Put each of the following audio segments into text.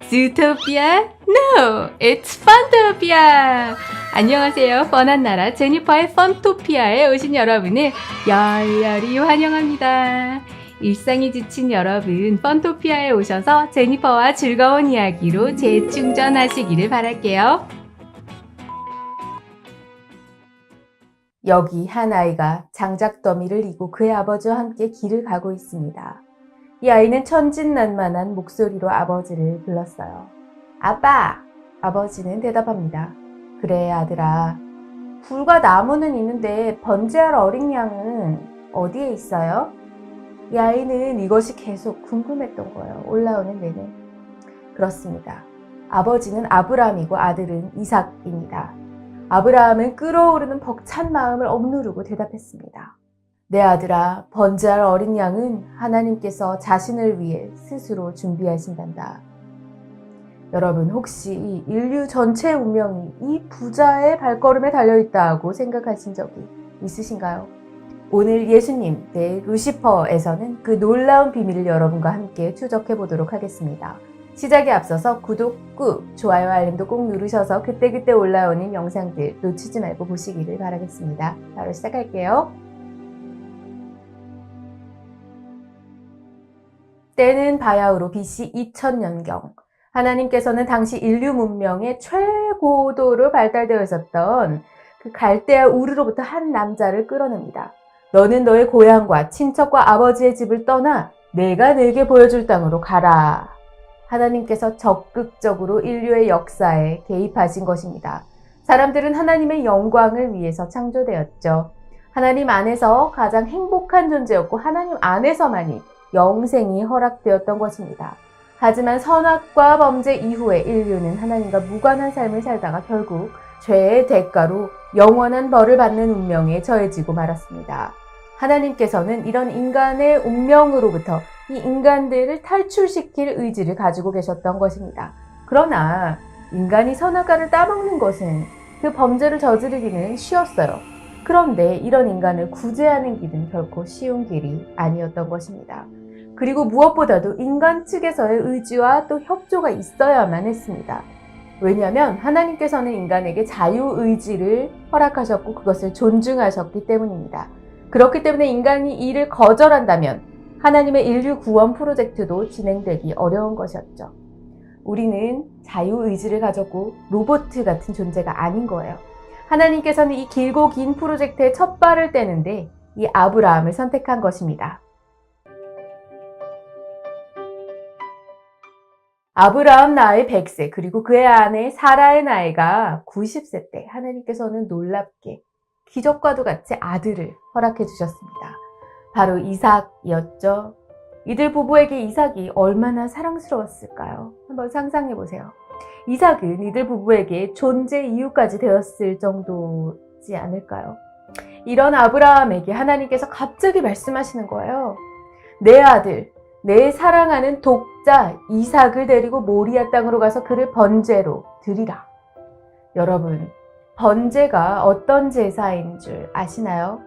Zootopia? No, it's Funtopia! 안녕하세요. 뻔한 나라 제니퍼의 펀토피아에 오신 여러분을 열렬히 환영합니다. 일상이 지친 여러분, 펀토피아에 오셔서 제니퍼와 즐거운 이야기로 재충전하시기를 바랄게요. 여기 한 아이가 장작더미를 이고 그의 아버지와 함께 길을 가고 있습니다. 이 아이는 천진난만한 목소리로 아버지를 불렀어요. 아빠! 아버지는 대답합니다. 그래 아들아. 굴과 나무는 있는데 번제할 어린 양은 어디에 있어요? 이 아이는 이것이 계속 궁금했던 거예요. 올라오는 내내. 그렇습니다. 아버지는 아브라함이고 아들은 이삭입니다. 아브라함은 끓어오르는 벅찬 마음을 억누르고 대답했습니다. 내 아들아, 번제할 어린 양은 하나님께서 자신을 위해 스스로 준비하신단다. 여러분, 혹시 이 인류 전체의 운명이 이 부자의 발걸음에 달려있다고 생각하신 적이 있으신가요? 오늘 예수님 대 루시퍼에서는 그 놀라운 비밀을 여러분과 함께 추적해 보도록 하겠습니다. 시작에 앞서서 구독 꾹, 좋아요 알림도 꼭 누르셔서 그때그때 올라오는 영상들 놓치지 말고 보시기를 바라겠습니다. 바로 시작할게요. 때는 바야흐로 BC 2000년경. 하나님께서는 당시 인류 문명의 최고도로 발달되어 있었던 그 갈대아 우르로부터 한 남자를 끌어냅니다. 너는 너의 고향과 친척과 아버지의 집을 떠나 내가 네게 보여줄 땅으로 가라. 하나님께서 적극적으로 인류의 역사에 개입하신 것입니다. 사람들은 하나님의 영광을 위해서 창조되었죠. 하나님 안에서 가장 행복한 존재였고 하나님 안에서만이 영생이 허락되었던 것입니다. 하지만 선악과 범죄 이후에 인류는 하나님과 무관한 삶을 살다가 결국 죄의 대가로 영원한 벌을 받는 운명에 처해지고 말았습니다. 하나님께서는 이런 인간의 운명으로부터 이 인간들을 탈출시킬 의지를 가지고 계셨던 것입니다. 그러나 인간이 선악과를 따먹는 것은 그 범죄를 저지르기는 쉬웠어요. 그런데 이런 인간을 구제하는 길은 결코 쉬운 길이 아니었던 것입니다. 그리고 무엇보다도 인간 측에서의 의지와 또 협조가 있어야만 했습니다. 왜냐하면 하나님께서는 인간에게 자유의지를 허락하셨고 그것을 존중하셨기 때문입니다. 그렇기 때문에 인간이 이를 거절한다면 하나님의 인류 구원 프로젝트도 진행되기 어려운 것이었죠. 우리는 자유의지를 가졌고 로봇 같은 존재가 아닌 거예요. 하나님께서는 이 길고 긴 프로젝트의 첫 발을 떼는데 이 아브라함을 선택한 것입니다. 아브라함 나이 100세 그리고 그의 아내 사라의 나이가 90세 때 하나님께서는 놀랍게 기적과도 같이 아들을 허락해 주셨습니다. 바로 이삭이었죠. 이들 부부에게 이삭이 얼마나 사랑스러웠을까요? 한번 상상해 보세요. 이삭은 이들 부부에게 존재 이유까지 되었을 정도지 않을까요? 이런 아브라함에게 하나님께서 갑자기 말씀하시는 거예요. 내 아들, 내 사랑하는 독자 이삭을 데리고 모리아 땅으로 가서 그를 번제로 드리라. 여러분, 번제가 어떤 제사인 줄 아시나요?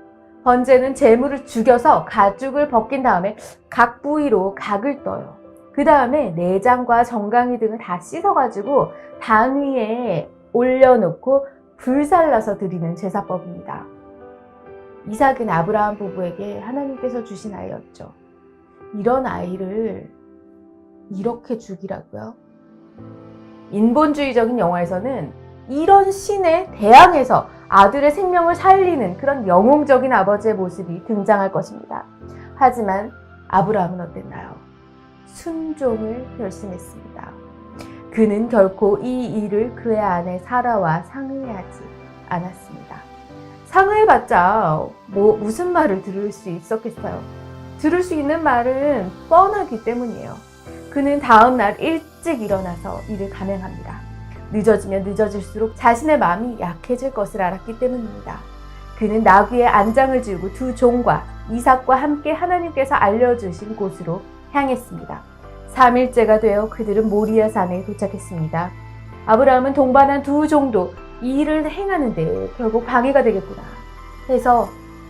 번제는 제물을 죽여서 가죽을 벗긴 다음에 각 부위로 각을 떠요. 그 다음에 내장과 정강이 등을 다 씻어가지고 단 위에 올려놓고 불살라서 드리는 제사법입니다. 이삭은 아브라함 부부에게 하나님께서 주신 아이였죠. 이런 아이를 이렇게 죽이라고요? 인본주의적인 영화에서는 이런 신에 대항해서 아들의 생명을 살리는 그런 영웅적인 아버지의 모습이 등장할 것입니다. 하지만 아브라함은 어땠나요? 순종을 결심했습니다. 그는 결코 이 일을 그의 아내 사라와 상의하지 않았습니다. 상의해봤자 무슨 말을 들을 수 있었겠어요? 들을 수 있는 말은 뻔하기 때문이에요. 그는 다음 날 일찍 일어나서 이를 감행합니다. 늦어지면 늦어질수록 자신의 마음이 약해질 것을 알았기 때문입니다. 그는 나귀의 안장을 지우고 두 종과 이삭과 함께 하나님께서 알려주신 곳으로 향했습니다. 3일째가 되어 그들은 모리아 산에 도착했습니다. 아브라함은 동반한 두 종도 이 일을 행하는데 결국 방해가 되겠구나 해서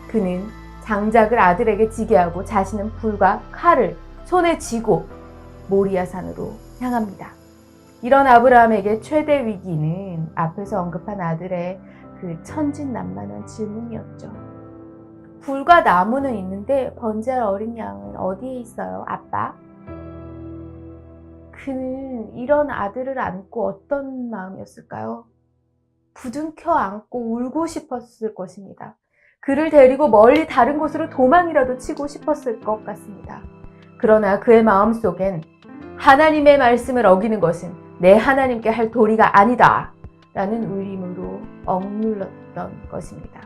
그는 장작을 아들에게 지게 하고 자신은 불과 칼을 손에 쥐고 모리아 산으로 향합니다. 이런 아브라함에게 최대 위기는 앞에서 언급한 아들의 그 천진난만한 질문이었죠. 불과 나무는 있는데 번제할 어린 양은 어디에 있어요, 아빠? 그는 이런 아들을 안고 어떤 마음이었을까요? 부둥켜 안고 울고 싶었을 것입니다. 그를 데리고 멀리 다른 곳으로 도망이라도 치고 싶었을 것 같습니다. 그러나 그의 마음속엔 하나님의 말씀을 어기는 것은 내 하나님께 할 도리가 아니다 라는 울림으로 억눌렀던 것입니다.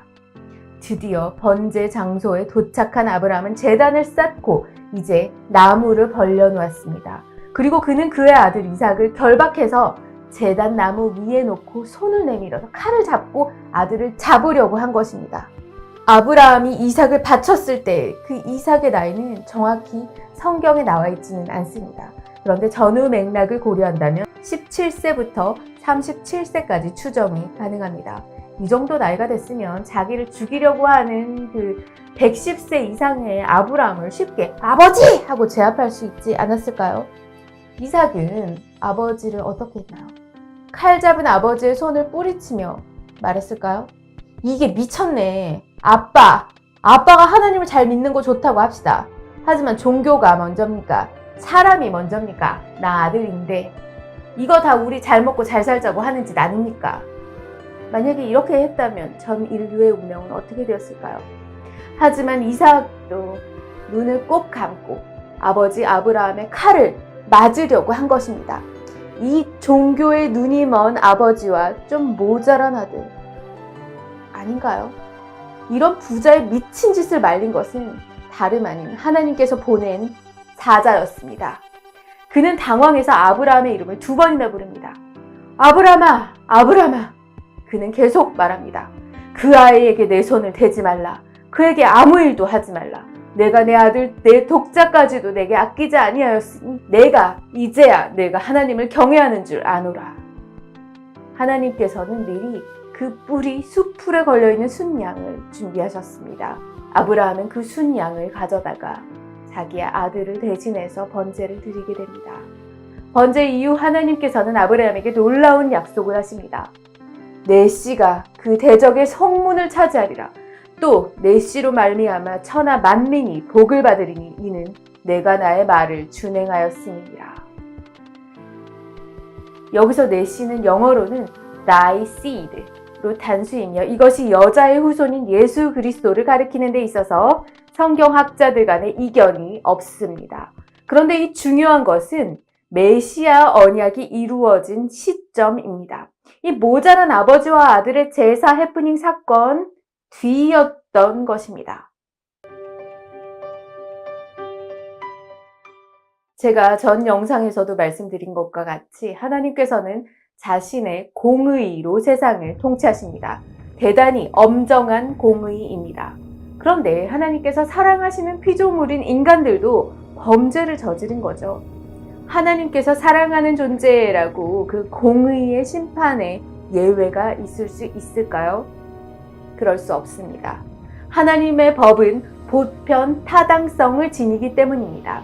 드디어 번제 장소에 도착한 아브라함은 제단을 쌓고 이제 나무를 벌려놓았습니다. 그리고 그는 그의 아들 이삭을 결박해서 제단 나무 위에 놓고 손을 내밀어서 칼을 잡고 아들을 잡으려고 한 것입니다. 아브라함이 이삭을 바쳤을 때 그 이삭의 나이는 정확히 성경에 나와 있지는 않습니다. 그런데 전후 맥락을 고려한다면 17세부터 37세까지 추정이 가능합니다. 이 정도 나이가 됐으면 자기를 죽이려고 하는 그 110세 이상의 아브라함을 쉽게 아버지! 하고 제압할 수 있지 않았을까요? 이삭은 아버지를 어떻게 했나요? 칼 잡은 아버지의 손을 뿌리치며 말했을까요? 이게 미쳤네. 아빠가 하나님을 잘 믿는 거 좋다고 합시다. 하지만 종교가 먼저입니까? 사람이 먼저입니까? 나 아들인데 이거 다 우리 잘 먹고 잘 살자고 하는 짓 아닙니까? 만약에 이렇게 했다면 전 인류의 운명은 어떻게 되었을까요? 하지만 이삭도 눈을 꼭 감고 아버지 아브라함의 칼을 맞으려고 한 것입니다. 이 종교의 눈이 먼 아버지와 좀 모자란 아들 아닌가요? 이런 부자의 미친 짓을 말린 것은 다름 아닌 하나님께서 보낸 사자였습니다. 그는 당황해서 아브라함의 이름을 2번이나 부릅니다. 아브라함아, 아브라함아. 그는 계속 말합니다. 그 아이에게 내 손을 대지 말라. 그에게 아무 일도 하지 말라. 내가 내 아들, 내 독자까지도 내게 아끼지 아니하였으니 내가 이제야 내가 하나님을 경외하는 줄 아노라. 하나님께서는 미리 그 뿔이 숫풀에 걸려있는 순양을 준비하셨습니다. 아브라함은 그 순양을 가져다가 자기의 아들을 대신해서 번제를 드리게 됩니다. 번제 이후 하나님께서는 아브라함에게 놀라운 약속을 하십니다. 내 씨가 그 대적의 성문을 차지하리라. 또 내 씨로 말미암아 천하 만민이 복을 받으리니 이는 내가 나의 말을 준행하였음이니라. 여기서 내 씨는 영어로는 thy seed로 단수이며 이것이 여자의 후손인 예수 그리스도를 가리키는 데 있어서 성경학자들 간의 이견이 없습니다. 그런데 이 중요한 것은 메시아 언약이 이루어진 시점입니다. 이 모자란 아버지와 아들의 제사 해프닝 사건 뒤였던 것입니다. 제가 전 영상에서도 말씀드린 것과 같이 하나님께서는 자신의 공의로 세상을 통치하십니다. 대단히 엄정한 공의입니다. 그런데 하나님께서 사랑하시는 피조물인 인간들도 범죄를 저지른 거죠. 하나님께서 사랑하는 존재라고 그 공의의 심판에 예외가 있을 수 있을까요? 그럴 수 없습니다. 하나님의 법은 보편 타당성을 지니기 때문입니다.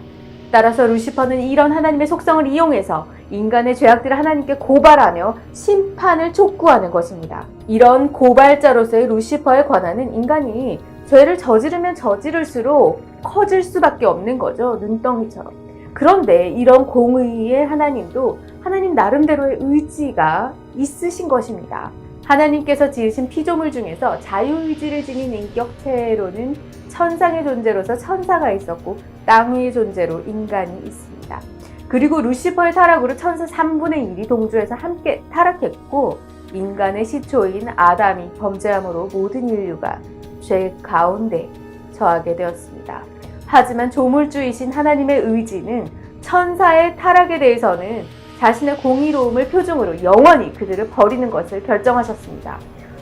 따라서 루시퍼는 이런 하나님의 속성을 이용해서 인간의 죄악들을 하나님께 고발하며 심판을 촉구하는 것입니다. 이런 고발자로서의 루시퍼의 권한은 인간이 죄를 저지르면 저지를수록 커질 수밖에 없는 거죠. 눈덩이처럼. 그런데 이런 공의의 하나님도 하나님 나름대로의 의지가 있으신 것입니다. 하나님께서 지으신 피조물 중에서 자유의지를 지닌 인격체로는 천상의 존재로서 천사가 있었고 땅 위의 존재로 인간이 있습니다. 그리고 루시퍼의 타락으로 천사 3분의 1이 동조해서 함께 타락했고 인간의 시초인 아담이 범죄함으로 모든 인류가 죄 가운데 처하게 되었습니다. 하지만 조물주이신 하나님의 의지는 천사의 타락에 대해서는 자신의 공의로움을 표징으로 영원히 그들을 버리는 것을 결정하셨습니다.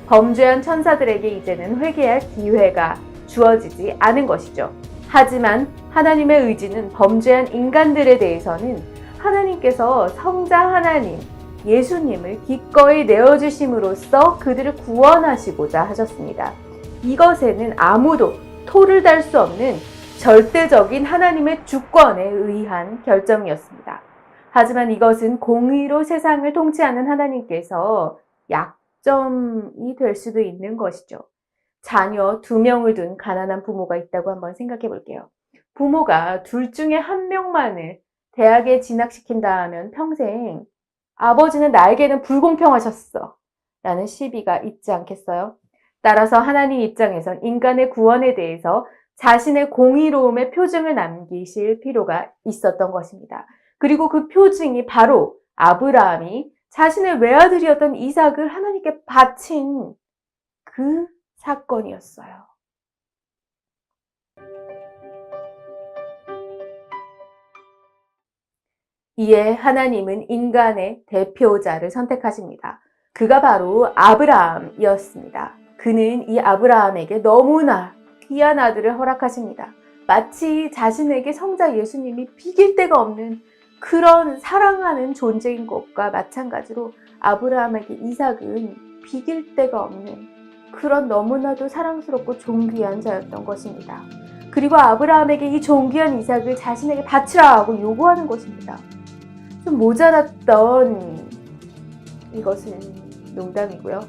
범죄한 천사들에게 이제는 회개할 기회가 주어지지 않은 것이죠. 하지만 하나님의 의지는 범죄한 인간들에 대해서는 하나님께서 성자 하나님, 예수님을 기꺼이 내어주심으로써 그들을 구원하시고자 하셨습니다. 이것에는 아무도 토를 달 수 없는 절대적인 하나님의 주권에 의한 결정이었습니다. 하지만 이것은 공의로 세상을 통치하는 하나님께서 약점이 될 수도 있는 것이죠. 자녀 2명을 둔 가난한 부모가 있다고 한번 생각해 볼게요. 부모가 둘 중에 한 명만을 대학에 진학시킨다 하면 평생 아버지는 나에게는 불공평하셨어 라는 시비가 있지 않겠어요? 따라서 하나님 입장에선 인간의 구원에 대해서 자신의 공의로움의 표징을 남기실 필요가 있었던 것입니다. 그리고 그 표징이 바로 아브라함이 자신의 외아들이었던 이삭을 하나님께 바친 그 사건이었어요. 이에 하나님은 인간의 대표자를 선택하십니다. 그가 바로 아브라함이었습니다. 그는 이 아브라함에게 너무나 귀한 아들을 허락하십니다. 마치 자신에게 성자 예수님이 비길 데가 없는 그런 사랑하는 존재인 것과 마찬가지로 아브라함에게 이삭은 비길 데가 없는 그런 너무나도 사랑스럽고 존귀한 자였던 것입니다. 그리고 아브라함에게 이 존귀한 이삭을 자신에게 바치라고 요구하는 것입니다. 좀 모자랐던 이것은 농담이고요.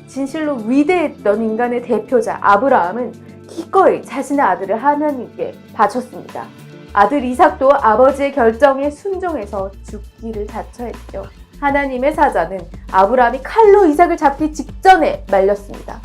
진실로 위대했던 인간의 대표자 아브라함은 기꺼이 자신의 아들을 하나님께 바쳤습니다. 아들 이삭도 아버지의 결정에 순종해서 죽기를 자처했죠. 하나님의 사자는 아브라함이 칼로 이삭을 잡기 직전에 말렸습니다.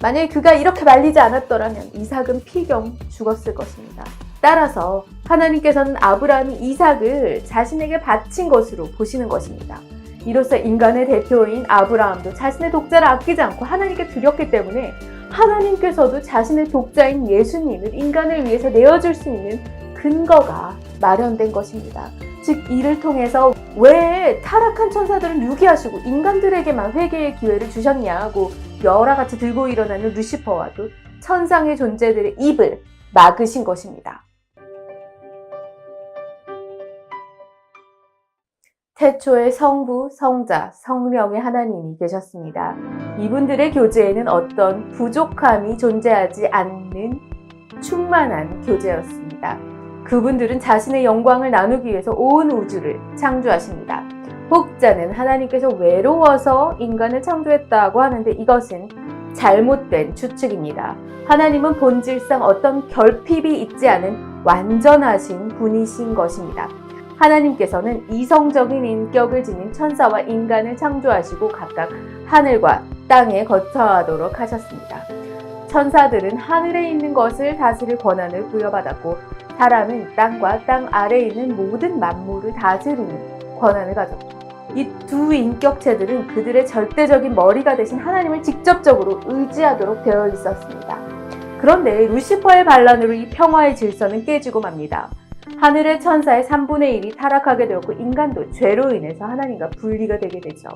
만약에 그가 이렇게 말리지 않았더라면 이삭은 피경 죽었을 것입니다. 따라서 하나님께서는 아브라함이 이삭을 자신에게 바친 것으로 보시는 것입니다. 이로써 인간의 대표인 아브라함도 자신의 독자를 아끼지 않고 하나님께 드렸기 때문에 하나님께서도 자신의 독자인 예수님을 인간을 위해서 내어줄 수 있는 근거가 마련된 것입니다. 즉 이를 통해서 왜 타락한 천사들은 유기하시고 인간들에게만 회개의 기회를 주셨냐고 여와 같이 들고 일어나는 루시퍼와도 천상의 존재들의 입을 막으신 것입니다. 태초에 성부, 성자, 성령의 하나님이 계셨습니다. 이분들의 교제에는 어떤 부족함이 존재하지 않는 충만한 교제였습니다. 그분들은 자신의 영광을 나누기 위해서 온 우주를 창조하십니다. 혹자는 하나님께서 외로워서 인간을 창조했다고 하는데 이것은 잘못된 추측입니다. 하나님은 본질상 어떤 결핍이 있지 않은 완전하신 분이신 것입니다. 하나님께서는 이성적인 인격을 지닌 천사와 인간을 창조하시고 각각 하늘과 땅에 거처하도록 하셨습니다. 천사들은 하늘에 있는 것을 다스릴 권한을 부여받았고 사람은 땅과 땅 아래에 있는 모든 만물을 다스리는 권한을 가졌고 이 두 인격체들은 그들의 절대적인 머리가 되신 하나님을 직접적으로 의지하도록 되어 있었습니다. 그런데 루시퍼의 반란으로 이 평화의 질서는 깨지고 맙니다. 하늘의 천사의 3분의 1이 타락하게 되었고 인간도 죄로 인해서 하나님과 분리가 되게 되죠.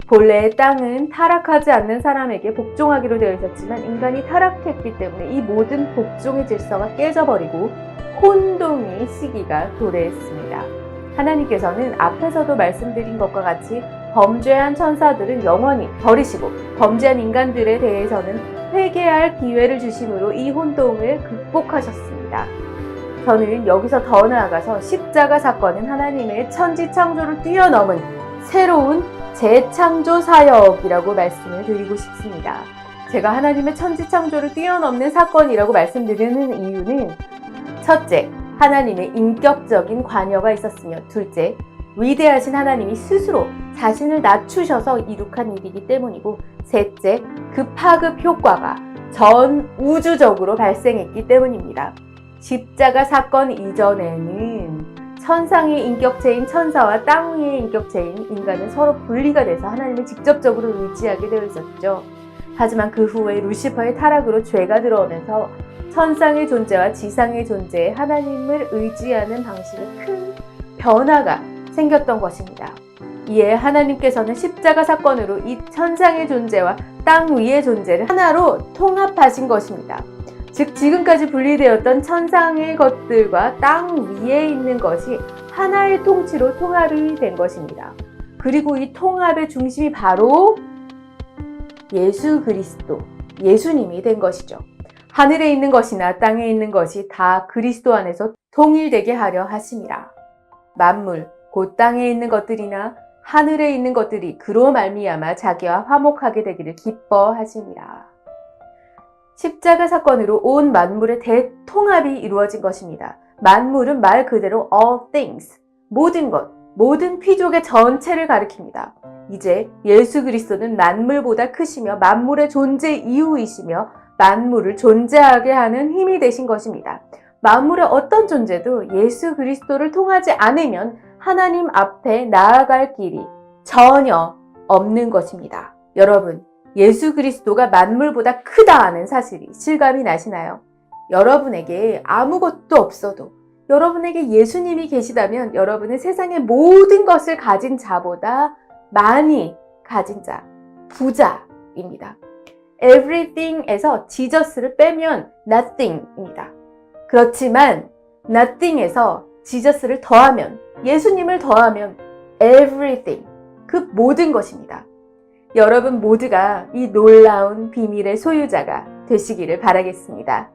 본래의 땅은 타락하지 않는 사람에게 복종하기로 되어 있었지만 인간이 타락했기 때문에 이 모든 복종의 질서가 깨져버리고 혼동의 시기가 도래했습니다. 하나님께서는 앞에서도 말씀드린 것과 같이 범죄한 천사들은 영원히 버리시고 범죄한 인간들에 대해서는 회개할 기회를 주심으로 이 혼동을 극복하셨습니다. 저는 여기서 더 나아가서 십자가 사건은 하나님의 천지 창조를 뛰어넘은 새로운 재창조 사역이라고 말씀을 드리고 싶습니다. 제가 하나님의 천지 창조를 뛰어넘는 사건이라고 말씀드리는 이유는 첫째, 하나님의 인격적인 관여가 있었으며 둘째, 위대하신 하나님이 스스로 자신을 낮추셔서 이룩한 일이기 때문이고 셋째, 그 파급 효과가 전 우주적으로 발생했기 때문입니다. 십자가 사건 이전에는 천상의 인격체인 천사와 땅 위의 인격체인 인간은 서로 분리가 돼서 하나님을 직접적으로 의지하게 되어 있었죠. 하지만 그 후에 루시퍼의 타락으로 죄가 들어오면서 천상의 존재와 지상의 존재에 하나님을 의지하는 방식에 큰 변화가 생겼던 것입니다. 이에 하나님께서는 십자가 사건으로 이 천상의 존재와 땅 위의 존재를 하나로 통합하신 것입니다. 즉 지금까지 분리되었던 천상의 것들과 땅 위에 있는 것이 하나의 통치로 통합이 된 것입니다. 그리고 이 통합의 중심이 바로 예수 그리스도, 예수님이 된 것이죠. 하늘에 있는 것이나 땅에 있는 것이 다 그리스도 안에서 통일되게 하려 하심이라. 만물, 곧 땅에 있는 것들이나 하늘에 있는 것들이 그로 말미암아 자기와 화목하게 되기를 기뻐하시니라. 십자가 사건으로 온 만물의 대통합이 이루어진 것입니다. 만물은 말 그대로 all things, 모든 것, 모든 피족의 전체를 가리킵니다. 이제 예수 그리스도는 만물보다 크시며 만물의 존재 이유이시며 만물을 존재하게 하는 힘이 되신 것입니다. 만물의 어떤 존재도 예수 그리스도를 통하지 않으면 하나님 앞에 나아갈 길이 전혀 없는 것입니다. 여러분, 예수 그리스도가 만물보다 크다는 사실이 실감이 나시나요? 여러분에게 아무것도 없어도 여러분에게 예수님이 계시다면 여러분은 세상의 모든 것을 가진 자보다 많이 가진 자, 부자입니다. everything에서 지저스를 빼면 nothing입니다. 그렇지만 nothing에서 지저스를 더하면, 예수님을 더하면 everything, 그 모든 것입니다. 여러분 모두가 이 놀라운 비밀의 소유자가 되시기를 바라겠습니다.